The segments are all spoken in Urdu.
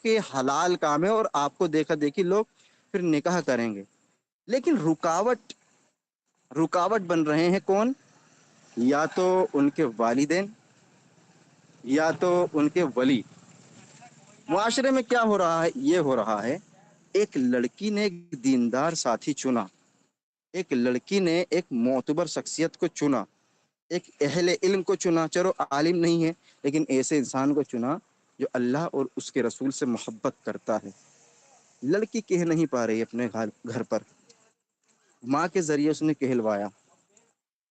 کے حلال کام ہے اور آپ کو دیکھا دیکھی لوگ پھر نکاح کریں گے. لیکن رکاوٹ بن رہے ہیں کون؟ یا تو ان کے والدین یا تو ان کے ولی. معاشرے میں کیا ہو رہا ہے؟ یہ ہو رہا ہے ایک لڑکی نے ایک دیندار ساتھی چنا، ایک لڑکی نے ایک معتبر شخصیت کو چنا، ایک اہل علم کو چنا. چلو عالم نہیں ہے لیکن ایسے انسان کو چنا جو اللہ اور اس کے رسول سے محبت کرتا ہے. لڑکی کہہ نہیں پا رہی اپنے گھر پر، ماں کے ذریعے اس نے کہلوایا.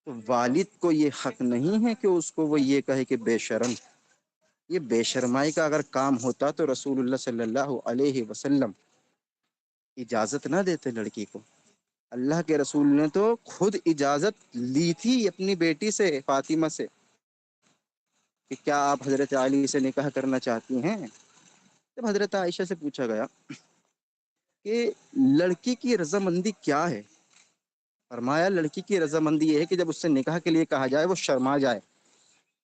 تو والد کو یہ حق نہیں ہے کہ اس کو وہ یہ کہے کہ بے شرم. یہ بے شرمائی کا اگر کام ہوتا تو رسول اللہ صلی اللہ علیہ وسلم اجازت نہ دیتے لڑکی کو. اللہ کے رسول نے تو خود اجازت لی تھی اپنی بیٹی سے فاطمہ سے کہ کیا آپ حضرت علی سے نکاح کرنا چاہتی ہیں. جب حضرت عائشہ سے پوچھا گیا کہ لڑکی کی رضامندی کیا ہے، فرمایا لڑکی کی رضامندی یہ ہے کہ جب اس سے نکاح کے لیے کہا جائے وہ شرما جائے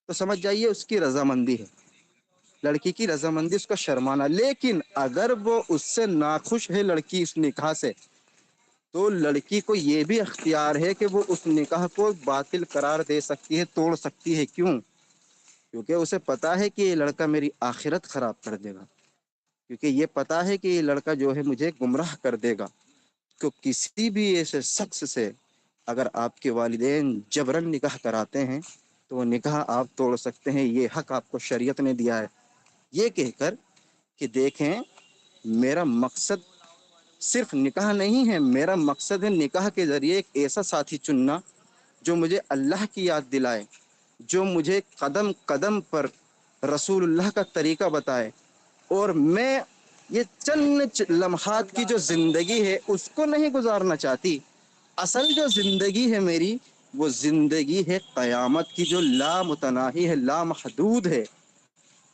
تو سمجھ جائیے اس کی رضامندی ہے. لڑکی کی رضامندی اس کا شرمانا. لیکن اگر وہ اس سے ناخوش ہے لڑکی اس نکاح سے تو لڑکی کو یہ بھی اختیار ہے کہ وہ اس نکاح کو باطل قرار دے سکتی ہے، توڑ سکتی ہے. کیوں؟ کیونکہ اسے پتا ہے کہ یہ لڑکا میری آخرت خراب کر دے گا، کیونکہ یہ پتا ہے کہ یہ لڑکا جو ہے مجھے گمراہ کر دے گا. تو کسی بھی ایسے شخص سے اگر آپ کے والدین جبرن نکاح کراتے ہیں تو وہ نکاح آپ توڑ سکتے ہیں. یہ حق آپ کو شریعت نے دیا ہے. یہ کہہ کر کہ دیکھیں میرا مقصد صرف نکاح نہیں ہے، میرا مقصد ہے نکاح کے ذریعے ایک ایسا ساتھی چننا جو مجھے اللہ کی یاد دلائے، جو مجھے قدم قدم پر رسول اللہ کا طریقہ بتائے، اور میں یہ چند لمحات کی جو زندگی ہے اس کو نہیں گزارنا چاہتی. اصل جو زندگی ہے میری وہ زندگی ہے قیامت کی، جو لامتناہی ہے، لامحدود ہے.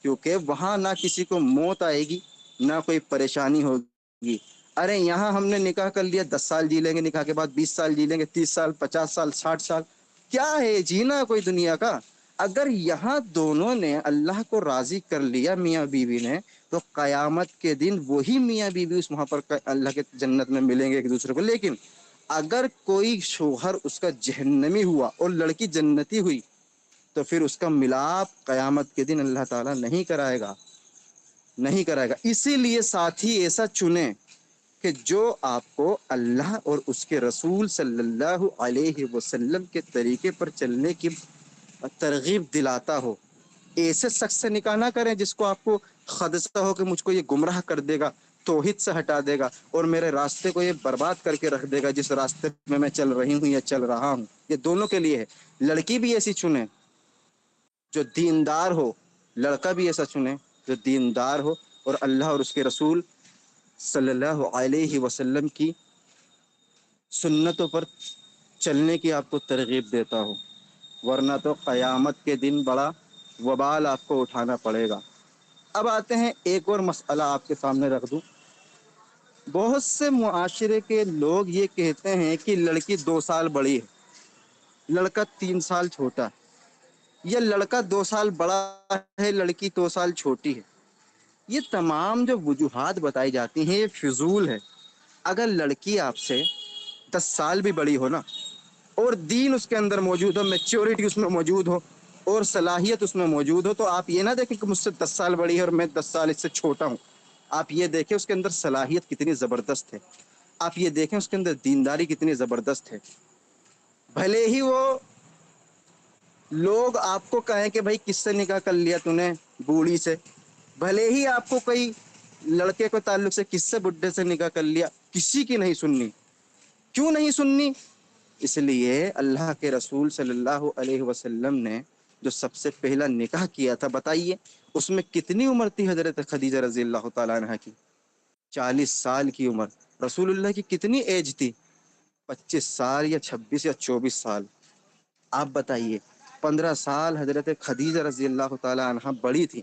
کیونکہ وہاں نہ کسی کو موت آئے گی نہ کوئی پریشانی ہوگی. ارے یہاں ہم نے نکاح کر لیا 10 سال جی لیں گے، نکاح کے بعد 20 سال جی لیں گے، 30 سال 50 سال 60 سال. کیا ہے جینا کوئی دنیا کا؟ اگر یہاں دونوں نے اللہ کو راضی کر لیا میاں بیوی نے تو قیامت کے دن وہی میاں بیوی اس وہاں پر اللہ کے جنت میں ملیں گے ایک دوسرے کو. لیکن اگر کوئی شوہر اس کا جہنمی ہوا اور لڑکی جنتی ہوئی تو پھر اس کا ملاپ قیامت کے دن اللہ تعالی نہیں کرائے گا، نہیں کرائے گا. اسی لیے ساتھی ایسا چنیں کہ جو آپ کو اللہ اور اس کے رسول صلی اللہ علیہ وسلم کے طریقے پر چلنے کی ترغیب دلاتا ہو. ایسے شخص سے نکاح نہ کریں جس کو آپ کو خدشہ ہو کہ مجھ کو یہ گمراہ کر دے گا، توحید سے ہٹا دے گا اور میرے راستے کو یہ برباد کر کے رکھ دے گا جس راستے میں چل رہی ہوں یا چل رہا ہوں. یہ دونوں کے لیے ہے. لڑکی بھی ایسی چنے جو دیندار ہو، لڑکا بھی ایسا چنے جو دیندار ہو اور اللہ اور اس کے رسول صلی اللہ علیہ وسلم کی سنتوں پر چلنے کی آپ کو ترغیب دیتا ہو. ورنہ تو قیامت کے دن بڑا وبال آپ کو اٹھانا پڑے گا. اب آتے ہیں ایک اور مسئلہ آپ کے سامنے رکھ دوں. بہت سے معاشرے کے لوگ یہ کہتے ہیں کہ لڑکی 2 سال بڑی ہے، لڑکا 3 سال چھوٹا ہے، یا لڑکا 2 سال بڑا ہے لڑکی 2 سال چھوٹی ہے. یہ تمام جو وجوہات بتائی جاتی ہیں یہ فضول ہے. اگر لڑکی آپ سے 10 سال بھی بڑی ہو نا اور دین اس کے اندر موجود ہو، میچورٹی اس میں موجود ہو اور صلاحیت اس میں موجود ہو تو آپ یہ نہ دیکھیں کہ مجھ سے 10 سال بڑی ہے اور میں 10 سال اس سے چھوٹا ہوں. آپ یہ دیکھیں اس کے اندر صلاحیت کتنی زبردست ہے، آپ یہ دیکھیں اس کے اندر دینداری کتنی زبردست ہے. بھلے ہی وہ لوگ آپ کو کہیں کہ بھائی کس سے نکاح کر لیا تو نے بوڑھی سے، بھلے ہی آپ کو کئی لڑکے کو تعلق سے کس سے بڈھے سے نکاح کر لیا، کسی کی نہیں سننی. کیوں نہیں سننی؟ اس لیے اللہ کے رسول صلی اللہ علیہ وسلم نے جو سب سے پہلا نکاح کیا تھا، بتائیے اس میں کتنی عمر تھی حضرت خدیجہ رضی اللہ تعالی عنہا کی؟ 40 سال کی عمر. رسول اللہ کی کتنی ایج تھی؟ 25 سال یا 26 یا 24 سال. آپ بتائیے 15 سال حضرت خدیجہ رضی اللہ تعالی عنہا بڑی تھی.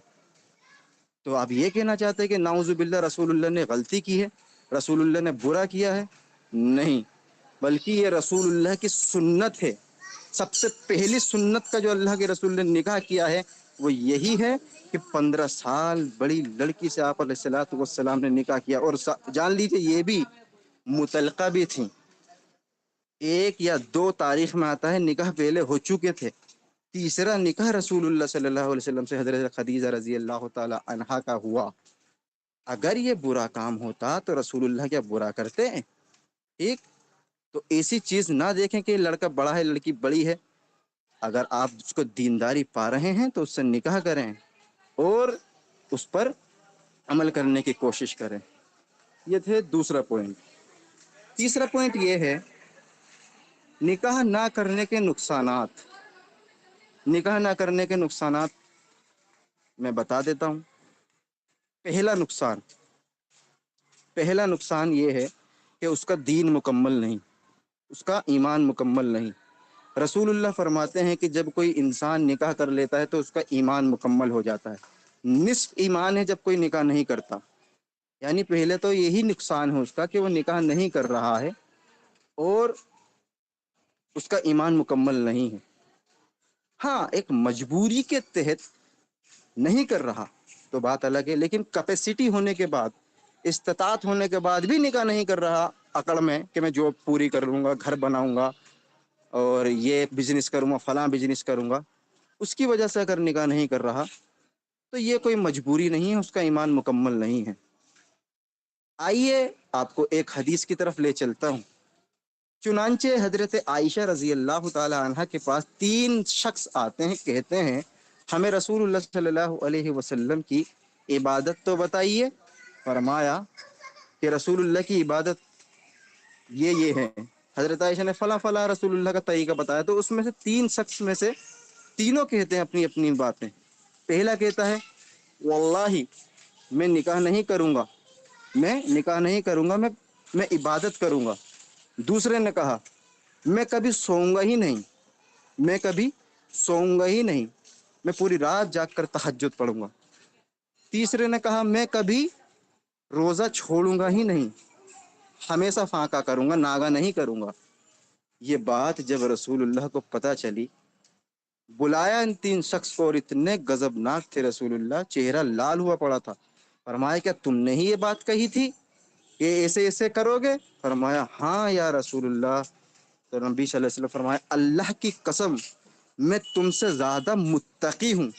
تو آپ یہ کہنا چاہتے ہیں کہ نعوذ باللہ رسول اللہ نے غلطی کی ہے، رسول اللہ نے برا کیا ہے؟ نہیں، بلکہ یہ رسول اللہ کی سنت ہے. سب سے پہلی سنت کا جو اللہ کے رسول نے نکاح کیا ہے وہ یہی ہے کہ 15 سال بڑی لڑکی سے آپ علیہ الصلوۃ والسلام نے نکاح کیا، اور جان لیجیے یہ بھی متعلقہ بھی تھیں، 1 یا 2 تاریخ میں آتا ہے نکاح پہلے ہو چکے تھے، تیسرا نکاح رسول اللہ صلی اللہ علیہ وسلم سے حضرت خدیجہ رضی اللہ تعالی عنہا کا ہوا۔ اگر یہ برا کام ہوتا تو رسول اللہ کیا برا کرتے ہیں؟ ٹھیک، تو ایسی چیز نہ دیکھیں کہ لڑکا بڑا ہے لڑکی بڑی ہے، اگر آپ اس کو دینداری پا رہے ہیں تو اس سے نکاح کریں اور اس پر عمل کرنے کی کوشش کریں۔ یہ تھے دوسرا پوائنٹ۔ تیسرا پوائنٹ یہ ہے نکاح نہ کرنے کے نقصانات۔ نکاح نہ کرنے کے نقصانات میں بتا دیتا ہوں۔ پہلا نقصان یہ ہے کہ اس کا دین مکمل نہیں، اس کا ایمان مکمل نہیں۔ رسول اللہ فرماتے ہیں کہ جب کوئی انسان نکاح کر لیتا ہے تو اس کا ایمان مکمل ہو جاتا ہے۔ نصف ایمان ہے جب کوئی نکاح نہیں کرتا، یعنی پہلے تو یہی نقصان ہے اس کا کہ وہ نکاح نہیں کر رہا ہے اور اس کا ایمان مکمل نہیں ہے۔ ہاں، ایک مجبوری کے تحت نہیں کر رہا تو بات الگ ہے، لیکن کیپیسٹی ہونے کے بعد، استطاعت ہونے کے بعد بھی نکاح نہیں کر رہا عقل میں کہ میں جاب پوری کر لوں گا، گھر بناؤں گا اور یہ بزنس کروں گا، فلاں بزنس کروں گا، اس کی وجہ سے اگر نکاح نہیں کر رہا تو یہ کوئی مجبوری نہیں ہے، اس کا ایمان مکمل نہیں ہے۔ آئیے آپ کو ایک حدیث کی طرف لے چلتا ہوں۔ چنانچہ حضرت عائشہ رضی اللہ تعالی عنہ کے پاس 3 شخص آتے ہیں، کہتے ہیں ہمیں رسول اللہ صلی اللہ علیہ وسلم کی عبادت تو بتائیے۔ فرمایا کہ رسول اللہ کی عبادت یہ ہے۔ حضرت عائشہ نے فلاں فلاں رسول اللہ کا طریقہ بتایا، تو اس میں سے 3 شخص میں سے تینوں کہتے ہیں اپنی اپنی باتیں۔ پہلا کہتا ہے واللہ میں نکاح نہیں کروں گا، میں عبادت کروں گا۔ دوسرے نے کہا میں کبھی سوؤں گا ہی نہیں، میں پوری رات جاگ کر تہجد پڑھوں گا۔ تیسرے نے کہا میں کبھی روزہ چھوڑوں گا ہی نہیں، ہمیشہ فاقہ کروں گا، ناغہ نہیں کروں گا۔ یہ بات جب رسول اللہ کو پتہ چلی، بلایا ان 3 شخص کو، اور اتنے غضبناک تھے رسول اللہ، چہرہ لال ہوا پڑا تھا۔ فرمایا کیا تم نے ہی یہ بات کہی تھی کہ ایسے ایسے کرو گے؟ فرمایا ہاں یا رسول اللہ۔ تو نبی صلی اللہ علیہ وسلم فرمایا اللہ کی قسم میں تم سے زیادہ متقی ہوں،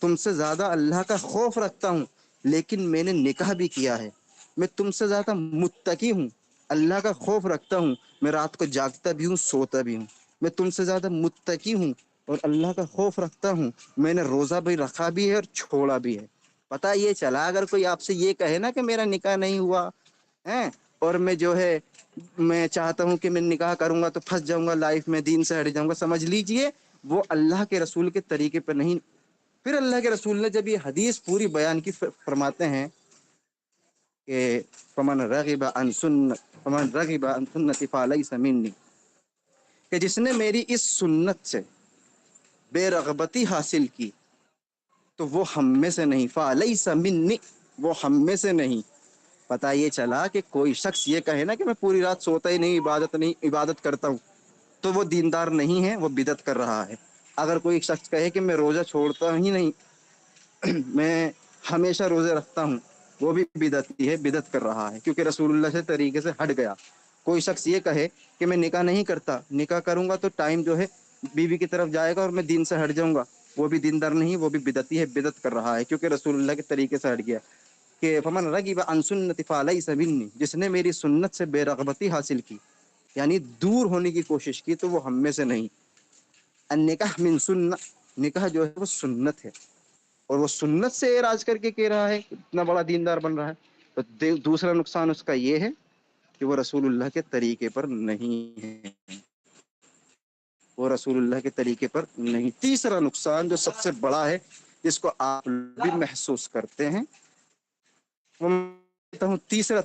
تم سے زیادہ اللہ کا خوف رکھتا ہوں، لیکن میں نے نکاح بھی کیا ہے۔ میں تم سے زیادہ متقی ہوں، اللہ کا خوف رکھتا ہوں، میں رات کو جاگتا بھی ہوں، سوتا بھی ہوں۔ میں تم سے زیادہ متقی ہوں اور اللہ کا خوف رکھتا ہوں، میں نے روزہ بھی رکھا بھی ہے اور چھوڑا بھی ہے۔ پتہ یہ چلا اگر کوئی آپ سے یہ کہے نا کہ میرا نکاح نہیں ہوا ہے اور میں چاہتا ہوں کہ میں نکاح کروں گا تو پھنس جاؤں گا لائف میں، دین سے ہٹ جاؤں گا، سمجھ لیجئے وہ اللہ کے رسول کے طریقے پر نہیں۔ پھر اللہ کے رسول نے جب یہ حدیث پوری بیان کی، فرماتے ہیں کہ فمن رغب عن سنتی فلیس منی، کہ جس نے میری اس سنت سے بے رغبتی حاصل کی تو وہ ہم میں سے نہیں، فلیس منی، وہ ہم میں سے نہیں۔ پتہ یہ چلا کہ کوئی شخص یہ کہے نا کہ میں پوری رات سوتا ہی نہیں، عبادت کرتا ہوں، تو وہ دیندار نہیں ہے، وہ بدعت کر رہا ہے۔ اگر کوئی شخص کہے کہ میں روزہ چھوڑتا ہی نہیں، میں ہمیشہ روزے رکھتا ہوں، وہ بھی بدعت کر رہا ہے، کیونکہ رسول اللہ سے طریقے سے ہٹ گیا۔ کوئی شخص یہ کہے کہ میں نکاح نہیں کرتا، نکاح کروں گا تو ٹائم جو ہے بیوی کی طرف جائے گا اور میں دین سے ہٹ جاؤں گا، وہ بھی دیندار نہیں، وہ بھی بدعتی ہے، بدعت کر رہا ہے، کیونکہ رسول اللہ کے طریقے سے ہٹ گیا۔ کہ فمن رغب عن سنتی فلیس منی، جس نے میری سنت سے بے رغبتی حاصل کی، یعنی دور ہونے کی کوشش کی، تو وہ ہم میں سے نہیں۔ النکاح من سنہ، نکاح جو ہے وہ سنت ہے، اور وہ سنت سے اعراض کر کے کہہ رہا ہے، اتنا بڑا دیندار بن رہا ہے۔ تو دوسرا نقصان اس کا یہ ہے کہ وہ رسول اللہ کے طریقے پر نہیں ہے، وہ رسول اللہ کے طریقے پر نہیں۔ تیسرا نقصان جو سب سے بڑا ہے، جس کو آپ بھی محسوس کرتے ہیں، وہ کہتا ہوں تیسرا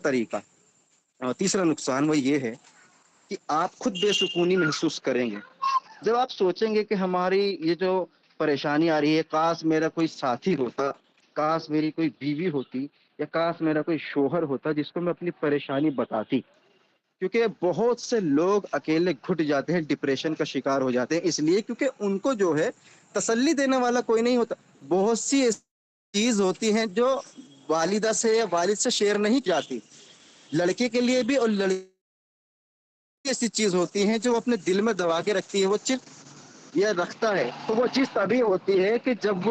نقصان وہ یہ ہے کہ آپ خود بے سکونی محسوس کریں گے جب آپ سوچیں گے کہ ہماری یہ جو پریشانی آ رہی ہے، کاش میرا کوئی ساتھی ہوتا، کاش میری کوئی بیوی ہوتی، یا کاش میرا کوئی شوہر ہوتا جس کو میں اپنی پریشانی بتاتی۔ کیونکہ بہت سے لوگ اکیلے گھٹ جاتے ہیں، ڈپریشن کا شکار ہو جاتے ہیں، اس لیے کیونکہ ان کو جو ہے تسلی دینے والا کوئی نہیں ہوتا۔ بہت سی چیز ہوتی ہیں جو والدہ سے یا والد سے شیئر نہیں جاتی. لڑکے کے لیے بھی اور لڑکی ایسی چیز ہوتی ہیں جو وہ اپنے دل میں دبا کے رکھتی ہے وہ چپ یہ رکھتا ہے تو وہ چیز تبھی ہوتی ہے کہ جب وہ